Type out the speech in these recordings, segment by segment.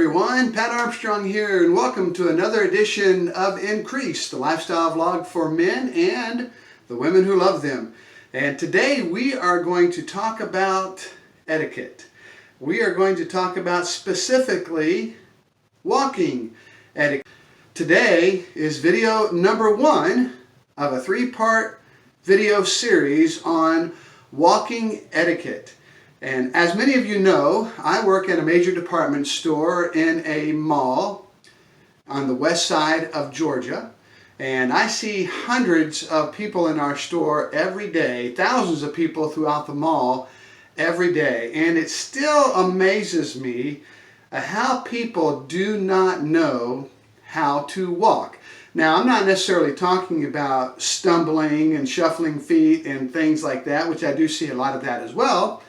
everyone, Pat Armstrong here, and welcome to another edition of Increase, the lifestyle vlog for men and the women who love them. And today we are going to talk about etiquette. We are going to talk about specifically walking etiquette. Today is video number 1 of a 3-part video series on walking etiquette. And as many of you know, I work at a major department store in a mall on the west side of Georgia. And I see hundreds of people in our store every day, thousands of people throughout the mall every day. And it still amazes me how people do not know how to walk. Now, I'm not necessarily talking about stumbling and shuffling feet and things like that, which I do see a lot of that as well.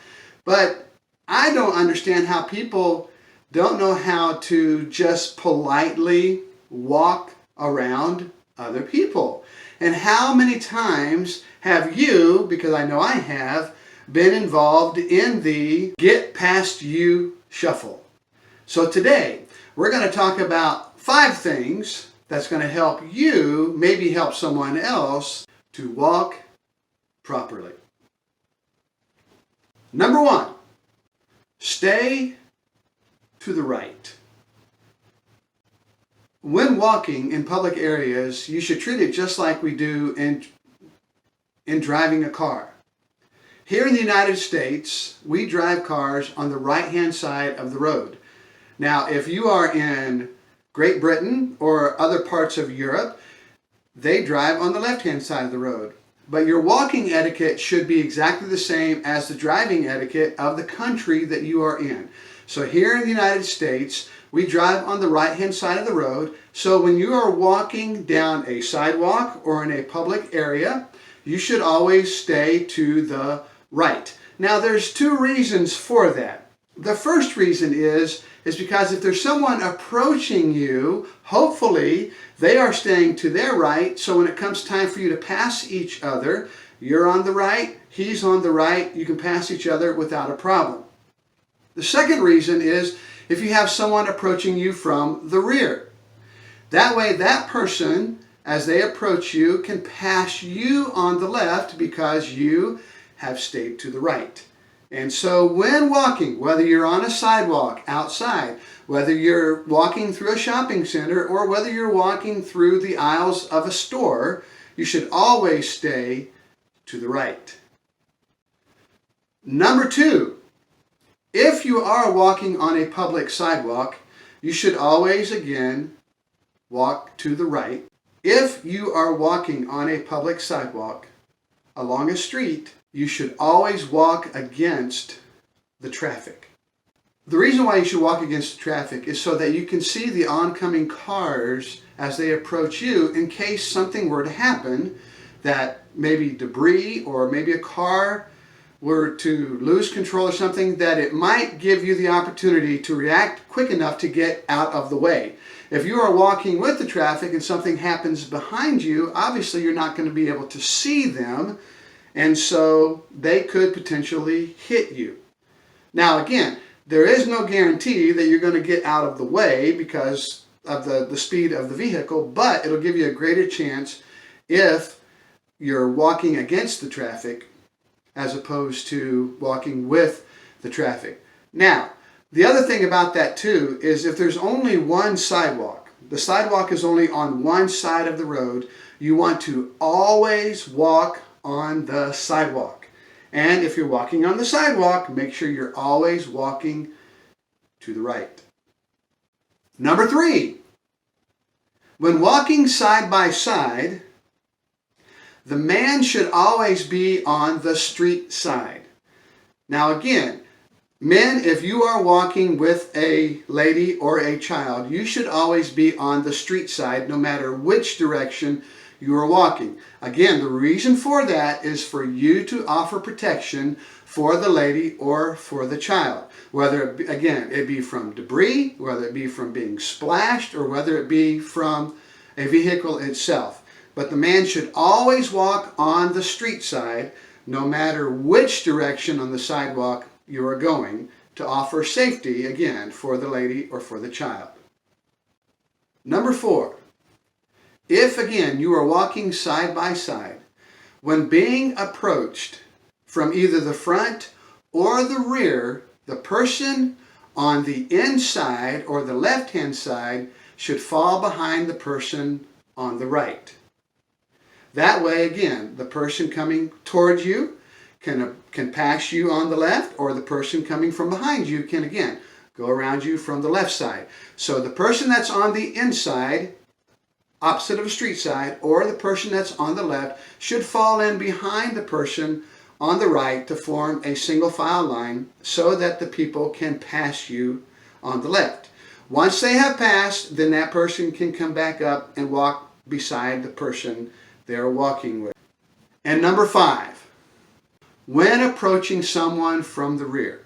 But I don't understand how people don't know how to just politely walk around other people. And how many times have you, because I know I have, been involved in the get past you shuffle? So today we're going to talk about 5 things that's going to help you, maybe help someone else, to walk properly. Number 1, stay to the right. When walking in public areas, you should treat it just like we do in driving a car. Here in the United States, we drive cars on the right-hand side of the road. Now, if you are in Great Britain or other parts of Europe, they drive on the left-hand side of the road. But your walking etiquette should be exactly the same as the driving etiquette of the country that you are in. So here in the United States, we drive on the right-hand side of the road. So when you are walking down a sidewalk or in a public area, you should always stay to the right. Now, there's 2 reasons for that. The first reason is because if there's someone approaching you, hopefully they are staying to their right, so when it comes time for you to pass each other, you're on the right, he's on the right, you can pass each other without a problem. The second reason is if you have someone approaching you from the rear. That way that person, as they approach you, can pass you on the left because you have stayed to the right. And so when walking, whether you're on a sidewalk outside, whether you're walking through a shopping center, or whether you're walking through the aisles of a store, you should always stay to the right. Number 2, if you are walking on a public sidewalk, you should always, again, walk to the right. If you are walking on a public sidewalk along a street, you should always walk against the traffic. The reason why you should walk against the traffic is so that you can see the oncoming cars as they approach you in case something were to happen, that maybe debris or maybe a car were to lose control or something, that it might give you the opportunity to react quick enough to get out of the way. If you are walking with the traffic and something happens behind you, obviously you're not going to be able to see them, and so they could potentially hit you. Now again, there is no guarantee that you're going to get out of the way because of the speed of the vehicle, but it'll give you a greater chance if you're walking against the traffic as opposed to walking with the traffic. Now, the other thing about that too is if there's only one sidewalk, the sidewalk is only on one side of the road, you want to always walk on the sidewalk. And if you're walking on the sidewalk, make sure you're always walking to the right. Number 3, when walking side by side, the man should always be on the street side. Now again, men, if you are walking with a lady or a child, you should always be on the street side no matter which direction you are walking. Again, the reason for that is for you to offer protection for the lady or for the child. Whether, again, it be from debris, whether it be from being splashed, or whether it be from a vehicle itself. But the man should always walk on the street side no matter which direction on the sidewalk you are going. to offer safety, again, for the lady or for the child. Number 4, if, again, you are walking side by side, when being approached from either the front or the rear, the person on the inside or the left-hand side should fall behind the person on the right. That way, again, the person coming towards you can pass you on the left, or the person coming from behind you can, again, go around you from the left side. So the person that's on the inside, opposite of a street side, or the person that's on the left should fall in behind the person on the right to form a single file line so that the people can pass you on the left. Once they have passed, then that person can come back up and walk beside the person they're walking with. And number 5, when approaching someone from the rear,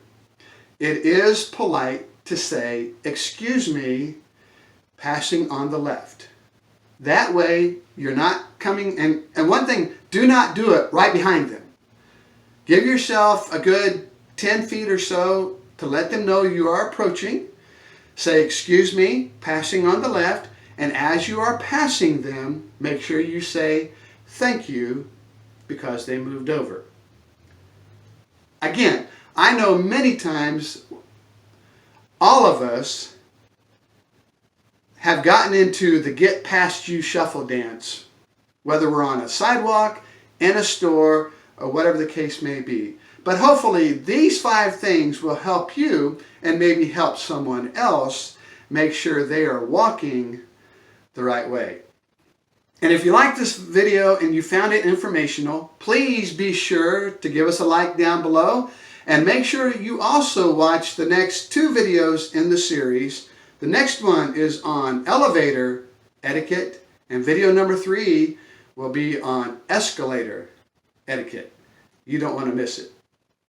it is polite to say, "Excuse me, passing on the left." That way, you're not coming, and one thing, do not do it right behind them. Give yourself a good 10 feet or so to let them know you are approaching. Say, "Excuse me, passing on the left," and as you are passing them, make sure you say, "Thank you," because they moved over. Again, I know many times all of us have gotten into the get past you shuffle dance, whether we're on a sidewalk, in a store, or whatever the case may be. But hopefully these 5 things will help you and maybe help someone else make sure they are walking the right way. And if you like this video and you found it informational, please be sure to give us a like down below, and make sure you also watch the next 2 videos in the series. The next one is on elevator etiquette, and video number 3 will be on escalator etiquette. You don't want to miss it.